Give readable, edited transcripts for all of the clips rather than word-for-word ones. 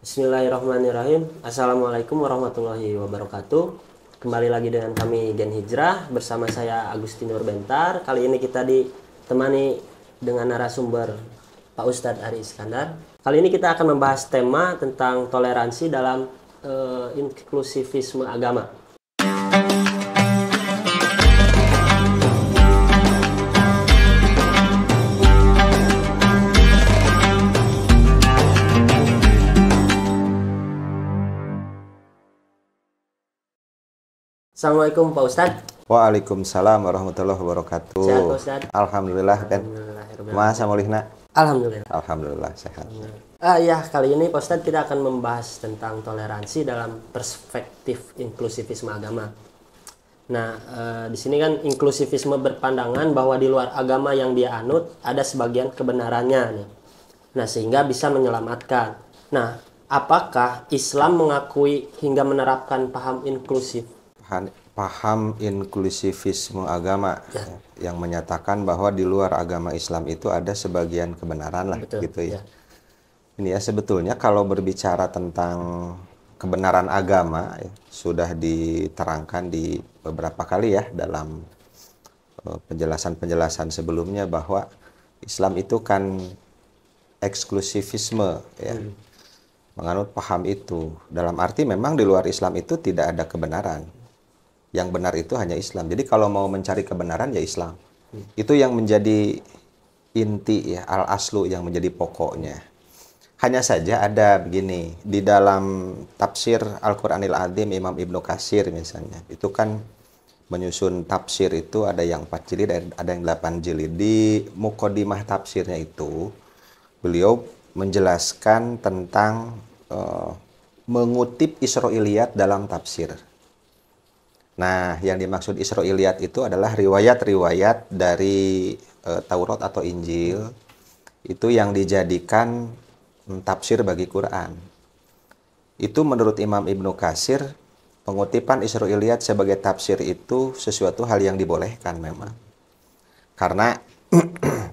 Bismillahirrahmanirrahim. Assalamualaikum warahmatullahi wabarakatuh. Kembali lagi dengan kami Gen Hijrah bersama saya Agustinur Bentar. Kali ini kita ditemani dengan narasumber Pak Ustadz Ari Iskandar. Kali ini kita akan membahas tema tentang toleransi dalam inklusivisme agama. Assalamualaikum Pak Ustadz. Waalaikumsalam warahmatullahi wabarakatuh. Sehat Pak Ustadz? Alhamdulillah kan. Masa Maulihna? Alhamdulillah. Alhamdulillah sehat. Ya, kali ini Pak Ustadz kita akan membahas tentang toleransi dalam perspektif inklusivisme agama. Nah, di sini kan inklusivisme berpandangan bahwa di luar agama yang dia anut ada sebagian kebenarannya nih. Nah, sehingga bisa menyelamatkan. Nah, apakah Islam mengakui hingga menerapkan paham inklusif? Paham inklusivisme agama yang menyatakan bahwa di luar agama Islam itu ada sebagian kebenaran lah. Betul, gitu ya. Ini ya sebetulnya kalau berbicara tentang kebenaran agama sudah diterangkan di beberapa kali ya dalam penjelasan-penjelasan sebelumnya bahwa Islam itu kan eksklusivisme ya. Menganut paham itu dalam arti memang di luar Islam itu tidak ada kebenaran. Yang benar itu hanya Islam. Jadi kalau mau mencari kebenaran ya Islam. Itu yang menjadi inti ya, al-aslu yang menjadi pokoknya. Hanya saja ada begini, di dalam tafsir Al-Qur'anil Azim Imam Ibnu Katsir misalnya, itu kan menyusun tafsir itu ada yang 4 jilid, ada yang 8 jilid. Di muqaddimah tafsirnya itu, beliau menjelaskan tentang mengutip Israiliyat dalam tafsir. Nah, yang dimaksud Israiliyat itu adalah riwayat-riwayat dari Taurat atau Injil itu yang dijadikan tafsir bagi Quran. Itu menurut Imam Ibnu Katsir, pengutipan Israiliyat sebagai tafsir itu sesuatu hal yang dibolehkan memang. Karena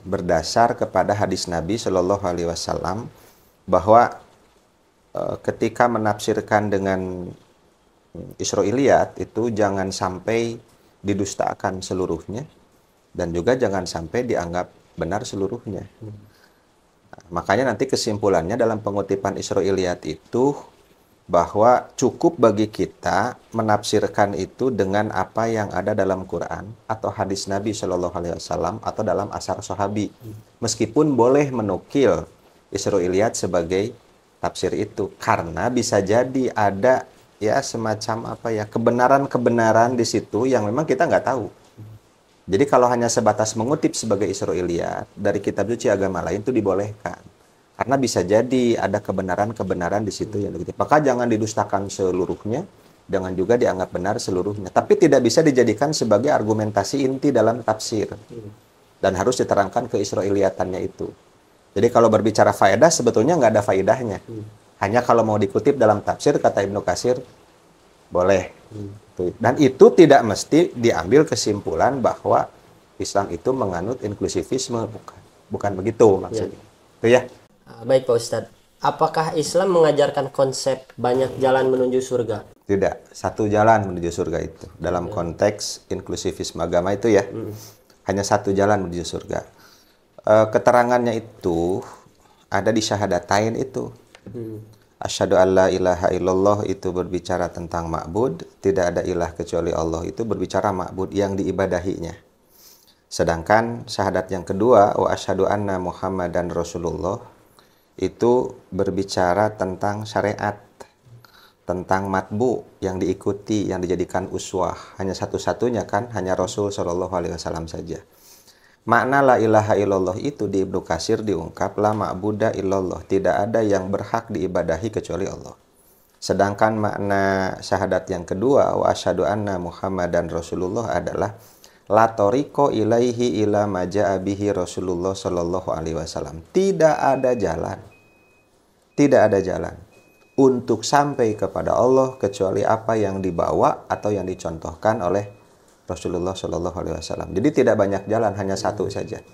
berdasar kepada hadis Nabi Shallallahu Alaihi Wasallam bahwa ketika menafsirkan dengan Israiliyat itu jangan sampai didustakan seluruhnya dan juga jangan sampai dianggap benar seluruhnya. Nah, makanya nanti kesimpulannya dalam pengutipan Israiliyat itu bahwa cukup bagi kita menafsirkan itu dengan apa yang ada dalam Quran atau hadis Nabi Shallallahu Alaihi Wasallam atau dalam asar sahabi. Meskipun boleh menukil Israiliyat sebagai tafsir itu karena bisa jadi ada ya semacam apa ya kebenaran-kebenaran di situ yang memang kita nggak tahu. Jadi kalau hanya sebatas mengutip sebagai Israiliyat dari kitab suci agama lain itu dibolehkan. Karena bisa jadi ada kebenaran-kebenaran di situ yang begitu. Maka jangan didustakan seluruhnya, jangan juga dianggap benar seluruhnya. Tapi tidak bisa dijadikan sebagai argumentasi inti dalam tafsir. Dan harus diterangkan keisrailiyatannya itu. Jadi kalau berbicara faedah sebetulnya nggak ada faedahnya. Hanya kalau mau dikutip dalam tafsir, kata Ibnu Katsir, boleh. Dan itu tidak mesti diambil kesimpulan bahwa Islam itu menganut inklusivisme. Bukan begitu maksudnya. Itu ya. Baik Pak Ustadz. Apakah Islam mengajarkan konsep banyak jalan menuju surga? Tidak. Satu jalan menuju surga itu. Dalam konteks inklusivisme agama itu ya. Hanya satu jalan menuju surga. Keterangannya itu ada di syahadatain itu. Asyhadu alla ilaha illallah itu berbicara tentang ma'bud, tidak ada ilah kecuali Allah, itu berbicara ma'bud yang diibadahinya. Sedangkan syahadat yang kedua, wa asyhadu anna Muhammadan Rasulullah, itu berbicara tentang syariat, tentang matbu yang diikuti, yang dijadikan uswah. Hanya satu-satunya kan, hanya Rasul Shallallahu Alaihi Wasallam saja. Makna la ilaha illallah itu di Ibnu Katsir diungkap la ma'buda illallah, tidak ada yang berhak diibadahi kecuali Allah. Sedangkan makna syahadat yang kedua wa asyhadu anna Muhammadan Rasulullah adalah la tariqa ilaihi ila ma jaa bihi Rasulullah sallallahu alaihi wasallam. Tidak ada jalan. Tidak ada jalan untuk sampai kepada Allah kecuali apa yang dibawa atau yang dicontohkan oleh Rasulullah Shallallahu Alaihi Wasallam. Jadi tidak banyak jalan, hanya satu saja.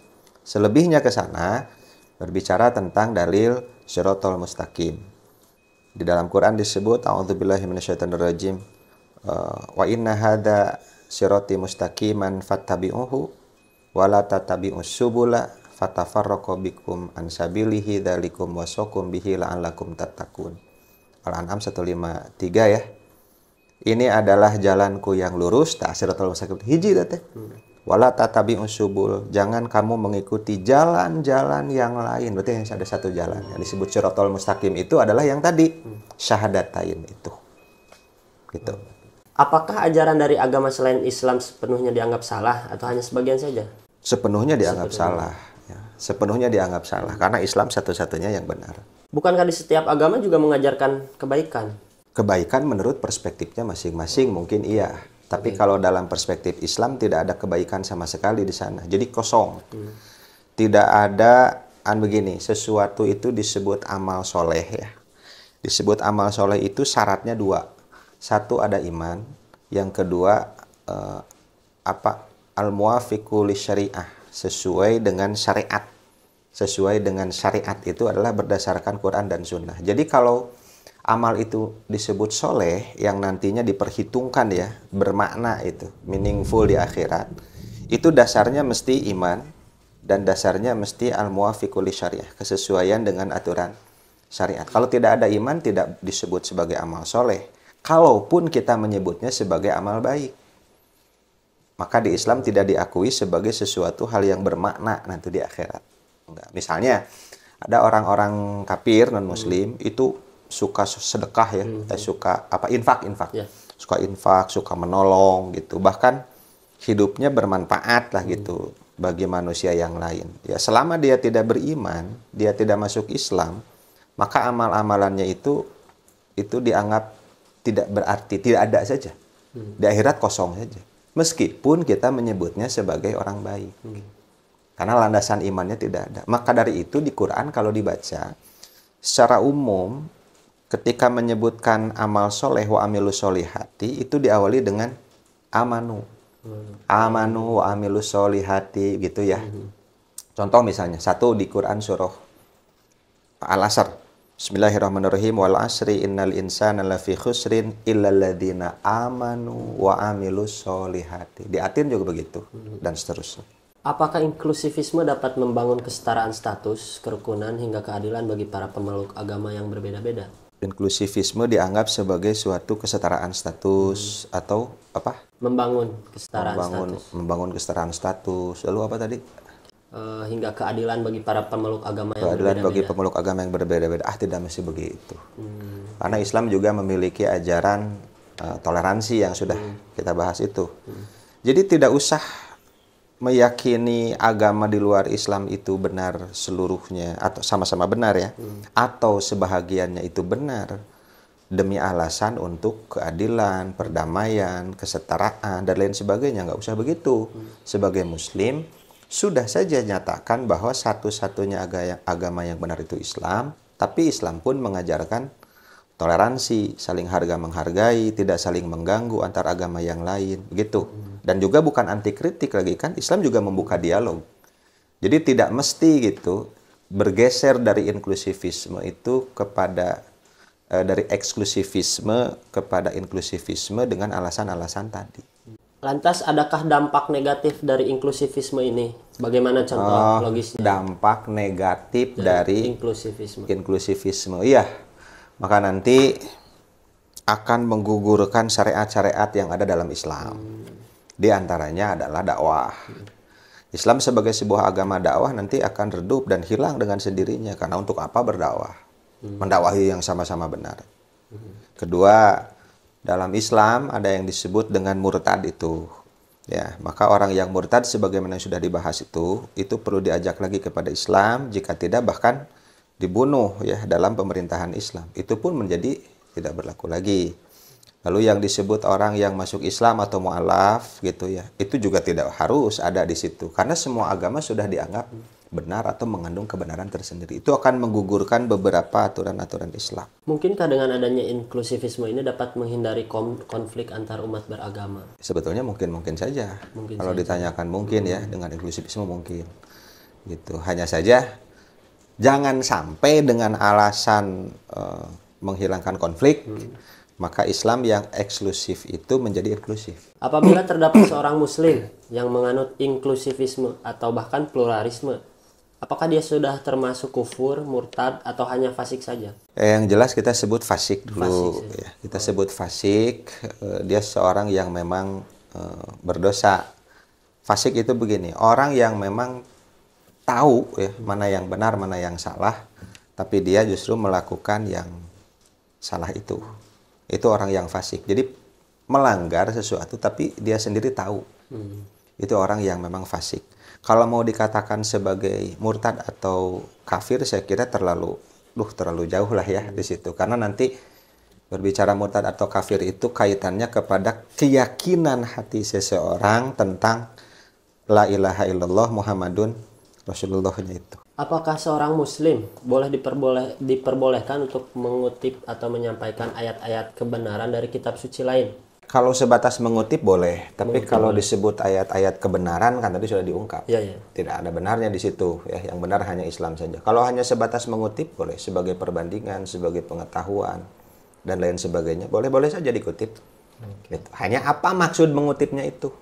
Selebihnya ke sana berbicara tentang dalil Shirathul Mustaqim. Di dalam Quran disebut a'udzubillahi minasyaitonirrajim wa inna hadza sirati mustaqiman fattabi'uhu wa la tattabi'us subula fatafarraqu bikum an sabilihi dzalikum wasaqum bihi la'allakum tattaqun. Al-An'am 153 ya. Ini adalah jalanku yang lurus, tak siratal mustaqim. Hiji teh. Wala tatabi'us subul, jangan kamu mengikuti jalan-jalan yang lain. Berarti ada satu jalan yang disebut siratal mustaqim itu adalah yang tadi syahadatain itu. Gitu. Apakah ajaran dari agama selain Islam sepenuhnya dianggap salah atau hanya sebagian saja? Sepenuhnya dianggap salah. Ya. Sepenuhnya dianggap salah karena Islam satu-satunya yang benar. Bukankah di setiap agama juga mengajarkan kebaikan? Kebaikan menurut perspektifnya masing-masing mungkin iya. Tapi kalau dalam perspektif Islam tidak ada kebaikan sama sekali di sana. Jadi kosong. Tidak ada begini, sesuatu itu disebut amal soleh ya. Disebut amal soleh itu syaratnya dua. Satu ada iman, yang kedua al-muwafiqu lisyariah, sesuai dengan syariat. Sesuai dengan syariat itu adalah berdasarkan Quran dan Sunnah. Jadi kalau amal itu disebut soleh yang nantinya diperhitungkan ya, bermakna itu, meaningful di akhirat, itu dasarnya mesti iman dan dasarnya mesti al-muwafiqu lisyariah, kesesuaian dengan aturan syariat. Kalau tidak ada iman tidak disebut sebagai amal soleh, kalaupun kita menyebutnya sebagai amal baik. Maka di Islam tidak diakui sebagai sesuatu hal yang bermakna nanti di akhirat. Enggak. Misalnya ada orang-orang kafir non-muslim itu suka sedekah ya, suka infak, suka infak, suka menolong gitu, bahkan hidupnya bermanfaat lah gitu bagi manusia yang lain. Ya selama dia tidak beriman, dia tidak masuk Islam, maka amal-amalannya itu dianggap tidak berarti, tidak ada saja. Di akhirat kosong saja. Meskipun kita menyebutnya sebagai orang baik. Karena landasan imannya tidak ada. Maka dari itu di Quran kalau dibaca secara umum ketika menyebutkan amal soleh wa amilus solihati itu diawali dengan amanu. Amanu wa amilus solihati gitu ya. Contoh misalnya satu di Quran surah Al-Asr. Bismillahirrahmanirrahim wal asri innal insana lafi khusrin illal ladzina amanu wa amilus solihati. Di Atin juga begitu dan seterusnya. Apakah inklusivisme dapat membangun kesetaraan status, kerukunan hingga keadilan bagi para pemeluk agama yang berbeda-beda? Inklusivisme dianggap sebagai suatu kesetaraan status atau apa? Membangun kesetaraan status. Membangun kesetaraan status. Lalu apa tadi? Hingga keadilan bagi para pemeluk agama yang keadilan berbeda-beda. Bagi pemeluk agama yang berbeda-beda. Tidak mesti begitu. Karena Islam juga memiliki ajaran toleransi yang sudah kita bahas itu. Jadi tidak usah meyakini agama di luar Islam itu benar seluruhnya atau sama-sama benar ya, atau sebahagiannya itu benar demi alasan untuk keadilan, perdamaian, kesetaraan dan lain sebagainya. Nggak usah begitu. Sebagai Muslim sudah saja nyatakan bahwa satu-satunya agama yang benar itu Islam, tapi Islam pun mengajarkan toleransi, saling harga menghargai, tidak saling mengganggu antar agama yang lain, gitu. Dan juga bukan anti kritik lagi kan, Islam juga membuka dialog. Jadi tidak mesti gitu bergeser dari inklusivisme itu kepada dari eksklusivisme kepada inklusivisme dengan alasan-alasan tadi. Lantas adakah dampak negatif dari inklusivisme ini? Bagaimana contoh logisnya? Dampak negatif dari inklusivisme. Iya. Maka nanti akan menggugurkan syariat-syariat yang ada dalam Islam. Di antaranya adalah dakwah. Islam sebagai sebuah agama dakwah nanti akan redup dan hilang dengan sendirinya. Karena untuk apa berdakwah? Mendakwahi yang sama-sama benar. Kedua, dalam Islam ada yang disebut dengan murtad itu. Ya, maka orang yang murtad sebagaimana yang sudah dibahas itu perlu diajak lagi kepada Islam. Jika tidak bahkan dibunuh ya dalam pemerintahan Islam. Itu pun menjadi tidak berlaku lagi. Lalu yang disebut orang yang masuk Islam atau mu'alaf gitu ya, itu juga tidak harus ada di situ. Karena semua agama sudah dianggap benar atau mengandung kebenaran tersendiri. Itu akan menggugurkan beberapa aturan-aturan Islam. Mungkinkah dengan adanya inklusivisme ini dapat menghindari konflik antar umat beragama? Sebetulnya mungkin saja. Kalau ditanyakan mungkin ya, dengan inklusivisme mungkin. Gitu. Hanya saja jangan sampai dengan alasan menghilangkan konflik, maka Islam yang eksklusif itu menjadi inklusif. Apabila terdapat seorang muslim yang menganut inklusivisme atau bahkan pluralisme, apakah dia sudah termasuk kufur, murtad, atau hanya fasik saja? Yang jelas kita sebut fasik dulu. Fasik, Ya. Kita sebut fasik, dia seorang yang memang berdosa. Fasik itu begini, orang yang memang tahu ya mana yang benar, mana yang salah, tapi dia justru melakukan yang salah itu. Itu orang yang fasik. Jadi melanggar sesuatu tapi dia sendiri tahu. Itu orang yang memang fasik. Kalau mau dikatakan sebagai murtad atau kafir, saya kira terlalu jauh lah ya di situ. Karena nanti berbicara murtad atau kafir itu kaitannya kepada keyakinan hati seseorang tentang la ilaha illallah Muhammadun Rasulullahnya itu. Apakah seorang muslim boleh diperbolehkan untuk mengutip atau menyampaikan ayat-ayat kebenaran dari kitab suci lain? Kalau sebatas mengutip boleh, tapi kalau disebut ayat-ayat kebenaran kan tadi sudah diungkap. Ya. Tidak ada benarnya di situ ya, yang benar hanya Islam saja. Kalau hanya sebatas mengutip boleh, sebagai perbandingan, sebagai pengetahuan dan lain sebagainya, boleh-boleh saja dikutip. Gitu. Hanya apa maksud mengutipnya itu?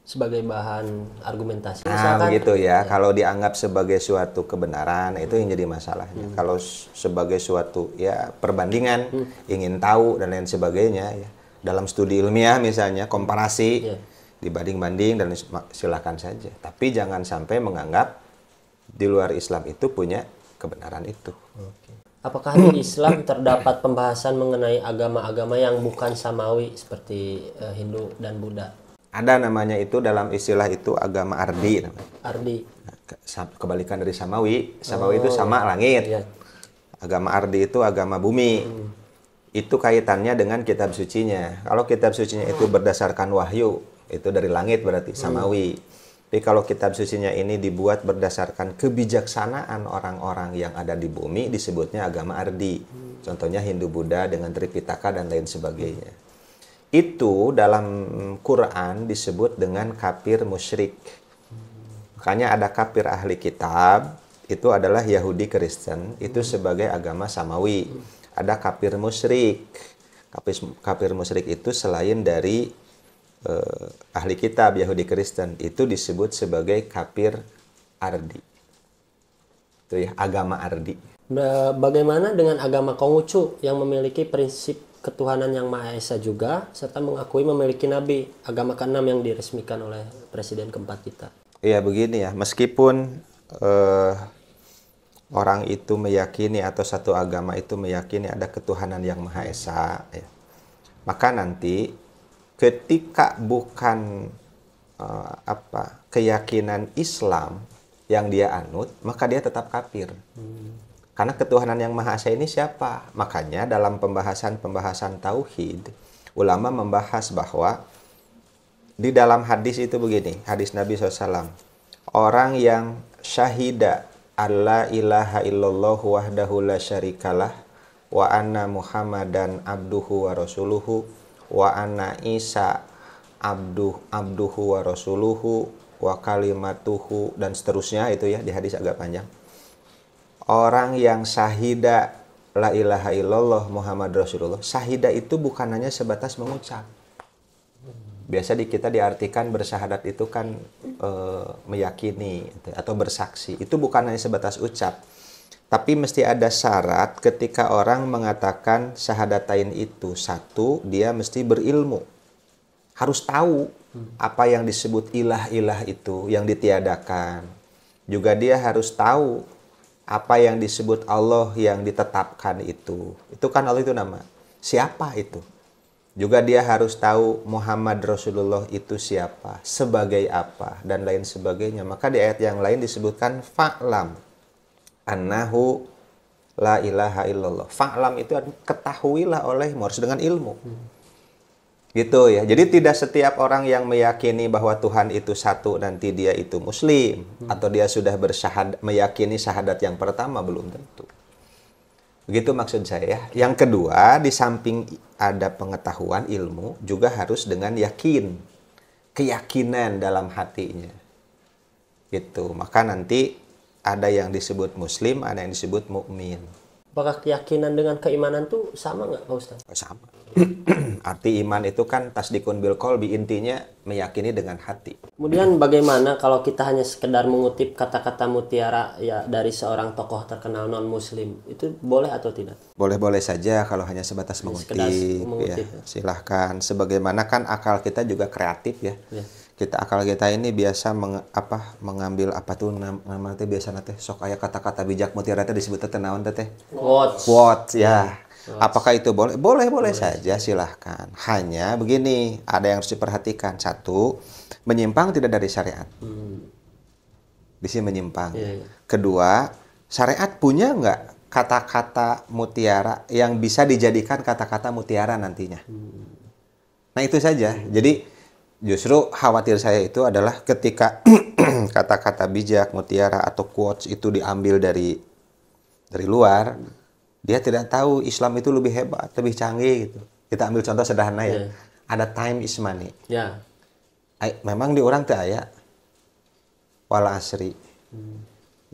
Sebagai bahan argumentasi. Nah, begitu ya. Kalau dianggap sebagai suatu kebenaran, itu yang jadi masalahnya. Kalau sebagai suatu ya perbandingan, ingin tahu dan lain sebagainya ya. Dalam studi ilmiah misalnya, komparasi, dibanding-banding dan silakan saja. Tapi jangan sampai menganggap di luar Islam itu punya kebenaran itu. Apakah di Islam terdapat pembahasan mengenai agama-agama yang bukan samawi seperti Hindu dan Buddha? Ada namanya itu, dalam istilah itu agama ardi namanya. Ardi. Kebalikan dari samawi. Samawi itu sama langit. Ya. Agama ardi itu agama bumi. Itu kaitannya dengan kitab sucinya. Kalau kitab sucinya itu berdasarkan wahyu, itu dari langit berarti samawi. Tapi kalau kitab sucinya ini dibuat berdasarkan kebijaksanaan orang-orang yang ada di bumi, disebutnya agama ardi. Contohnya Hindu Buddha dengan Tripitaka dan lain sebagainya. Itu dalam Quran disebut dengan kafir musyrik. Makanya ada kafir ahli kitab, itu adalah Yahudi Kristen, itu sebagai agama samawi. Ada kafir musyrik. Kafir musyrik itu selain dari ahli kitab Yahudi Kristen, itu disebut sebagai kafir ardi. Itu ya, agama ardi. Bagaimana dengan agama Konghucu yang memiliki prinsip ketuhanan yang Maha Esa juga, serta mengakui memiliki nabi, agama ke-6 yang diresmikan oleh Presiden keempat kita? Iya begini ya, meskipun orang itu meyakini atau satu agama itu meyakini ada ketuhanan yang Maha Esa, ya, maka nanti ketika bukan keyakinan Islam yang dia anut, maka dia tetap kafir. Karena ketuhanan yang Maha Esa ini siapa? Makanya dalam pembahasan tauhid, ulama membahas bahwa di dalam hadis itu begini, hadis Nabi SAW, orang yang syahida alla ilaha illallah wahdahu la syarikalah wa anna muhammadan abduhu wa rasuluhu wa anna isa abduhu wa rasuluhu wa kalimatuhu, dan seterusnya itu ya, di hadis agak panjang. Orang yang syahida la ilaha illallah Muhammad Rasulullah, syahida itu bukan hanya sebatas mengucap. Biasa kita diartikan bersyahadat itu kan meyakini atau bersaksi. Itu bukan hanya sebatas ucap. Tapi mesti ada syarat ketika orang mengatakan syahadatain itu. Satu, dia mesti berilmu. Harus tahu apa yang disebut ilah-ilah itu yang ditiadakan. Juga dia harus tahu apa yang disebut Allah yang ditetapkan itu. Itu kan Allah itu nama. Siapa itu? Juga dia harus tahu Muhammad Rasulullah itu siapa, sebagai apa, dan lain sebagainya. Maka di ayat yang lain disebutkan fa'lam annahu la ilaha illallah. Fa'lam itu ketahuilah olehmu, harus dengan ilmu. Gitu ya. Jadi tidak setiap orang yang meyakini bahwa Tuhan itu satu nanti dia itu muslim, atau dia sudah meyakini syahadat yang pertama, belum tentu. Begitu maksud saya. Yang kedua, di samping ada pengetahuan ilmu, juga harus dengan yakin, keyakinan dalam hatinya. Gitu. Maka nanti ada yang disebut muslim, ada yang disebut mukmin. Apakah keyakinan dengan keimanan tuh sama nggak Pak Ustadz? Sama. Arti iman itu kan tasdikun bil qalbi, intinya meyakini dengan hati. Kemudian bagaimana kalau kita hanya sekedar mengutip kata-kata mutiara ya dari seorang tokoh terkenal non muslim, itu boleh atau tidak? Boleh-boleh saja kalau hanya sebatas Sekedar mengutip, ya. Silahkan. Sebagaimana kan akal kita juga kreatif ya. Ya. Akal kita ini biasa mengambil apa tuh nama teh biasa teh sok aya kata-kata bijak mutiara teh disebut teh naon teh? Quotes ya. Apakah itu boleh? Boleh saja, silahkan. Hanya begini, ada yang harus diperhatikan. Satu, menyimpang tidak dari syariat. Di sini menyimpang. Iya. Kedua, syariat punya nggak kata-kata mutiara yang bisa dijadikan kata-kata mutiara nantinya? Nah itu saja. Jadi justru khawatir saya itu adalah ketika kata-kata bijak, mutiara, atau quotes itu diambil dari luar, dia tidak tahu Islam itu lebih hebat, lebih canggih gitu. Kita ambil contoh sederhana ya. Ada time is money. Ya. Memang di orang teh aya wal asri.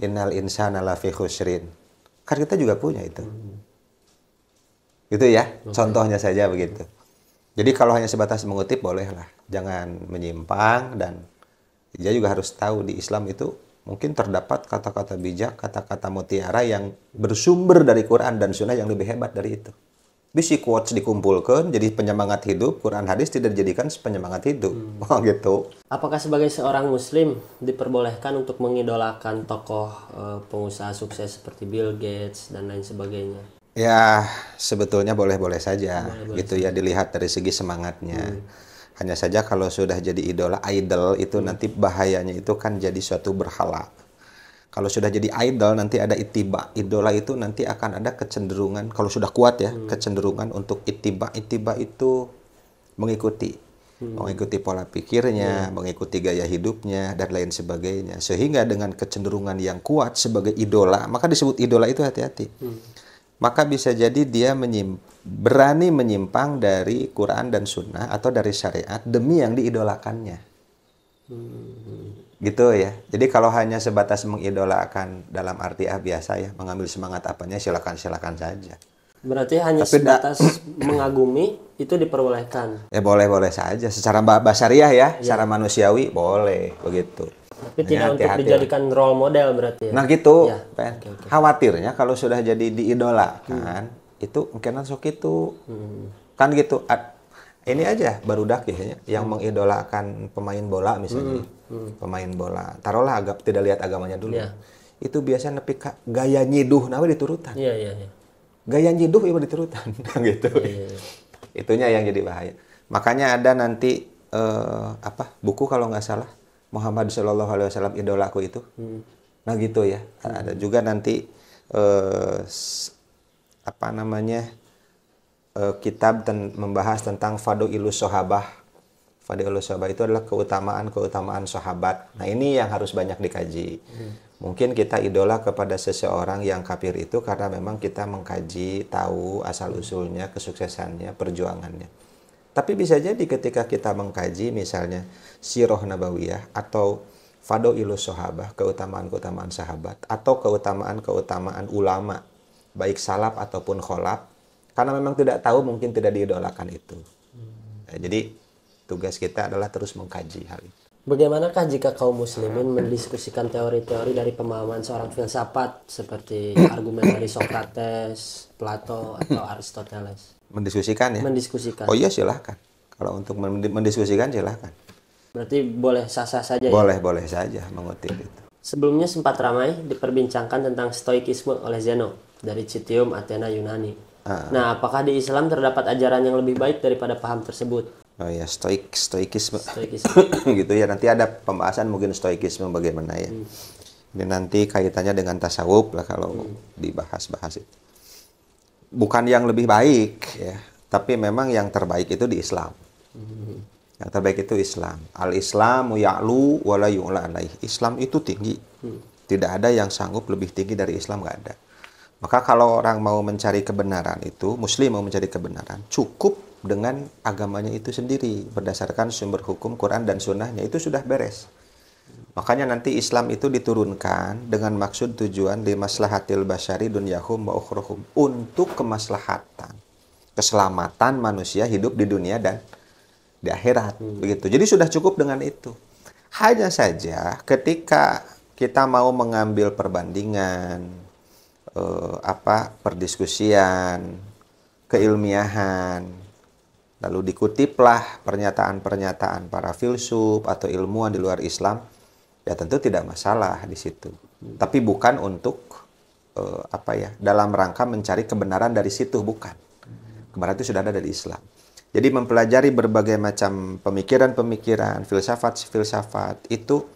Innal insana lafi khusrin. Kan kita juga punya itu. Gitu ya. Contohnya saja begitu. Jadi kalau hanya sebatas mengutip bolehlah. Jangan menyimpang, dan dia juga harus tahu di Islam itu mungkin terdapat kata-kata bijak, kata-kata mutiara yang bersumber dari Quran dan Sunnah yang lebih hebat dari itu. Bisi quotes dikumpulkan jadi penyemangat hidup, Quran hadis tidak dijadikan penyemangat hidup. Gitu. Apakah sebagai seorang muslim diperbolehkan untuk mengidolakan tokoh pengusaha sukses seperti Bill Gates dan lain sebagainya? Ya, sebetulnya boleh-boleh saja. Gitu ya, dilihat dari segi semangatnya. Hanya saja kalau sudah jadi idol itu nanti bahayanya itu kan jadi suatu berhala. Kalau sudah jadi idol nanti ada ittiba. Idola itu nanti akan ada kecenderungan, kalau sudah kuat ya, kecenderungan untuk ittiba. Ittiba itu mengikuti. Mengikuti pola pikirnya, mengikuti gaya hidupnya, dan lain sebagainya. Sehingga dengan kecenderungan yang kuat sebagai idola, maka disebut idola itu hati-hati. Maka bisa jadi dia berani menyimpang dari Quran dan Sunnah atau dari syariat demi yang diidolakannya. Gitu ya. Jadi kalau hanya sebatas mengidolakan dalam arti biasa ya, mengambil semangat apanya, silakan saja. Berarti hanya sebatas mengagumi itu diperbolehkan. Ya boleh-boleh saja. Secara basariah ya, secara manusiawi boleh begitu. Tapi tidak untuk dijadikan role model berarti ya? Nah gitu, ya. Okay. Khawatirnya kalau sudah jadi diidolakan, itu mungkin sok itu. Kan gitu. Ini aja barudak ya, yang mengidolakan pemain bola misalnya. Pemain bola. Taruhlah tidak lihat agamanya dulu. Itu biasanya nepi gaya nyiduh nawe diturutan. Iya. Gaya nyiduh itu diturutan. Gitu. Itunya yang jadi bahaya. Makanya ada nanti buku kalau nggak salah, Muhammad Shallallahu Alaihi Wasallam idolaku itu. Nah gitu ya. Ada juga nanti kitab membahas tentang Fadhilus Sahabah. Fadhilus Sahabah itu adalah keutamaan sahabat. Nah ini yang harus banyak dikaji. Mungkin kita idola kepada seseorang yang kafir itu karena memang kita mengkaji, tahu asal-usulnya, kesuksesannya, perjuangannya. Tapi bisa jadi ketika kita mengkaji misalnya Sirah Nabawiyah atau Fadhilus Sahabah, keutamaan-keutamaan sahabat, atau keutamaan-keutamaan ulama, baik salaf ataupun kholaf, karena memang tidak tahu mungkin tidak diidolakan itu. Nah, jadi tugas kita adalah terus mengkaji hal itu. Bagaimanakah jika kaum muslimin mendiskusikan teori-teori dari pemahaman seorang filsafat seperti argumen dari Socrates, Plato, atau Aristoteles? Mendiskusikan ya? Mendiskusikan. Oh iya silahkan. Kalau untuk mendiskusikan silahkan. Berarti boleh sah-sah saja boleh saja mengutip itu. Sebelumnya sempat ramai diperbincangkan tentang stoikisme oleh Zeno dari Citium Athena Yunani. Nah, apakah di Islam terdapat ajaran yang lebih baik daripada paham tersebut? Oh ya, stoikisme. Gitu ya, nanti ada pembahasan mungkin stoikisme bagaimana ya. Ini nanti kaitannya dengan tasawuf lah kalau dibahas-bahas itu. Bukan yang lebih baik ya, tapi memang yang terbaik itu di Islam. Yang terbaik itu Islam. Al-Islamu ya'lu wa la yu'la alaih. Islam itu tinggi. Tidak ada yang sanggup lebih tinggi dari Islam, nggak ada. Maka kalau orang mau mencari kebenaran itu, muslim mau mencari kebenaran, cukup dengan agamanya itu sendiri. Berdasarkan sumber hukum Quran dan Sunnahnya, itu sudah beres. Makanya nanti Islam itu diturunkan dengan maksud tujuan li maslahatil basyari dunyahum wa ukhruhum, untuk kemaslahatan, keselamatan manusia hidup di dunia dan di akhirat. Begitu. Jadi sudah cukup dengan itu. Hanya saja ketika kita mau mengambil perbandingan, perdiskusian, keilmiahan, lalu dikutiplah pernyataan-pernyataan para filsuf atau ilmuwan di luar Islam, ya tentu tidak masalah di situ. Tapi bukan untuk dalam rangka mencari kebenaran dari situ, bukan. Kebenaran itu sudah ada dari Islam. Jadi mempelajari berbagai macam pemikiran-pemikiran, filsafat itu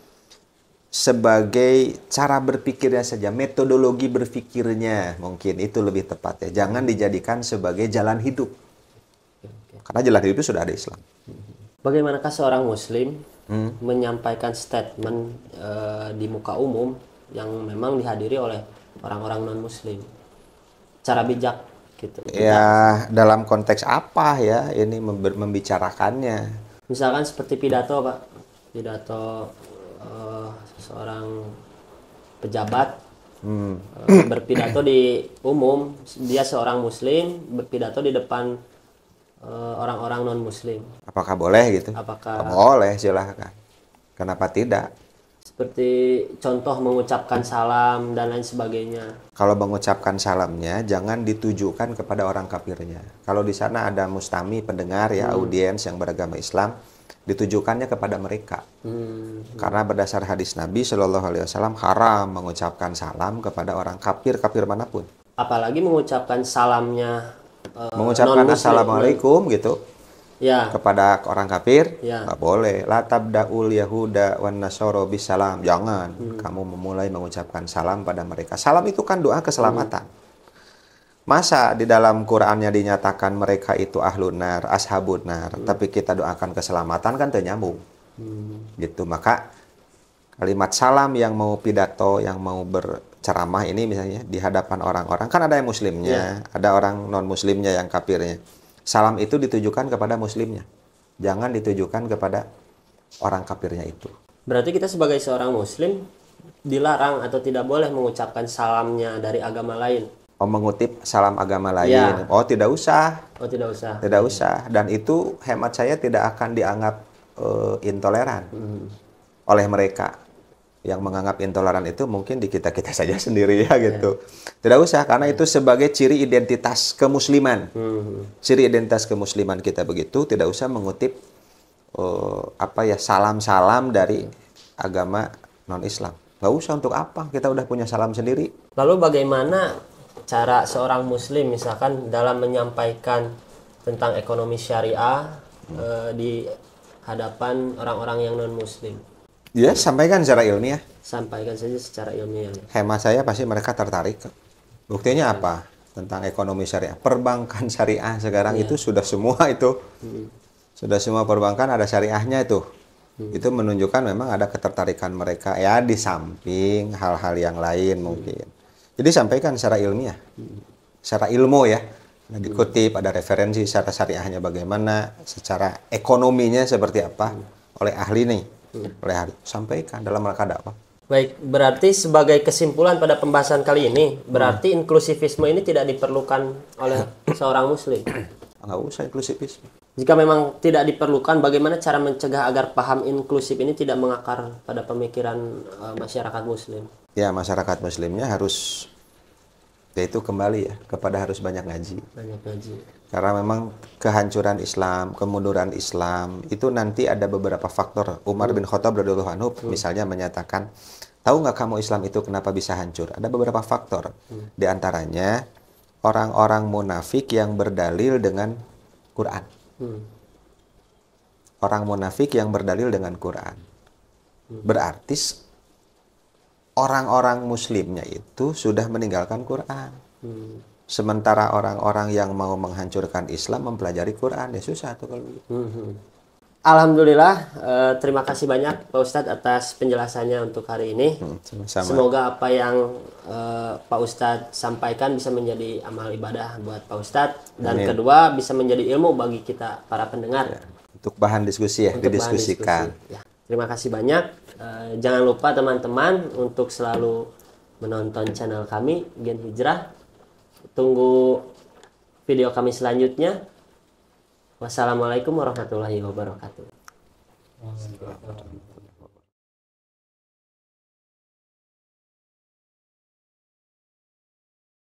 sebagai cara berpikirnya saja, metodologi berpikirnya mungkin itu lebih tepat ya. Jangan dijadikan sebagai jalan hidup. Karena jalan hidup itu sudah ada Islam. Bagaimanakah seorang Muslim menyampaikan statement di muka umum yang memang dihadiri oleh orang-orang non-Muslim? Cara bijak gitu. Ya, dalam konteks apa ya ini membicarakannya? Misalkan seperti pidato, Pak. Pidato seorang pejabat berpidato di umum, dia seorang Muslim berpidato di depan orang-orang non-Muslim. Apakah boleh gitu? Apakah boleh, silahkan. Kenapa tidak? Seperti contoh mengucapkan salam dan lain sebagainya. Kalau mengucapkan salamnya jangan ditujukan kepada orang kafirnya. Kalau di sana ada mustami, pendengar ya, audiens yang beragama Islam, ditujukannya kepada mereka. Karena berdasar hadis Nabi Shallallahu Alaihi Wasallam haram mengucapkan salam kepada orang kafir manapun. Apalagi mengucapkan salamnya mengucapkan assalamualaikum gitu ya kepada orang kafir, ya, nggak boleh. La tabdaul yahuda wan nasara bisalam, jangan kamu memulai mengucapkan salam pada mereka. Salam itu kan doa keselamatan. Masa di dalam Qur'annya dinyatakan mereka itu ahlun nar, ashabun nar, tapi kita doakan keselamatan, kan ternyambung. Gitu. Maka kalimat salam yang mau pidato, yang mau berceramah ini misalnya di hadapan orang-orang, kan ada yang muslimnya, ada orang non muslimnya yang kafirnya. Salam itu ditujukan kepada muslimnya, jangan ditujukan kepada orang kafirnya itu. Berarti kita sebagai seorang muslim dilarang atau tidak boleh mengucapkan salamnya dari agama lain. Mengutip salam agama lain. Oh, tidak usah. Oh, tidak usah. Tidak usah. Dan itu hemat saya tidak akan dianggap intoleran oleh mereka. Yang menganggap intoleran itu mungkin di kita-kita saja sendiri ya gitu. Tidak usah, karena itu sebagai ciri identitas kemusliman. Ciri identitas kemusliman kita begitu, tidak usah mengutip salam-salam dari agama non-Islam. Nggak usah, untuk apa? Kita udah punya salam sendiri. Lalu bagaimana cara seorang muslim misalkan dalam menyampaikan tentang ekonomi syariah di hadapan orang-orang yang non-muslim? Ya, sampaikan secara ilmiah. Sampaikan saja secara ilmiah. Hemat saya pasti mereka tertarik. Buktinya apa? Tentang ekonomi syariah. Perbankan syariah sekarang itu sudah semua itu. Sudah semua perbankan ada syariahnya itu. Itu menunjukkan memang ada ketertarikan mereka. Ya, di samping hal-hal yang lain mungkin. Jadi sampaikan secara ilmiah. Secara ilmu ya. Nah, dikutip, ada referensi secara syariahnya bagaimana, secara ekonominya seperti apa oleh ahli nih. Oleh ahli. Sampaikan dalam rangka dakwah. Baik, berarti sebagai kesimpulan pada pembahasan kali ini, berarti inklusivisme ini tidak diperlukan oleh seorang muslim. Nggak usah inklusivisme. Jika memang tidak diperlukan, bagaimana cara mencegah agar paham inklusif ini tidak mengakar pada pemikiran masyarakat muslim? Ya, masyarakat muslimnya harus, yaitu kembali ya, kepada harus banyak ngaji. Banyak ngaji. Karena memang kehancuran Islam, kemunduran Islam, itu nanti ada beberapa faktor. Umar bin Khattab radhiyallahu anhu misalnya menyatakan, tahu nggak kamu Islam itu kenapa bisa hancur? Ada beberapa faktor. Di antaranya, orang-orang munafik yang berdalil dengan Quran. Orang munafik yang berdalil dengan Quran. Berarti orang-orang muslimnya itu sudah meninggalkan Quran. Sementara orang-orang yang mau menghancurkan Islam mempelajari Quran, ya susah tuh kalau begitu. Alhamdulillah, terima kasih banyak Pak Ustadz atas penjelasannya untuk hari ini. Sama-sama. Semoga apa yang Pak Ustadz sampaikan bisa menjadi amal ibadah buat Pak Ustadz. Dan Amin. kedua, bisa menjadi ilmu bagi kita para pendengar. Untuk bahan diskusi ya, Untuk bahan didiskusikan. diskusi, ya. Terima kasih banyak. Jangan lupa teman-teman untuk selalu menonton channel kami Gen Hijrah. Tunggu video kami selanjutnya. Wassalamualaikum warahmatullahi wabarakatuh.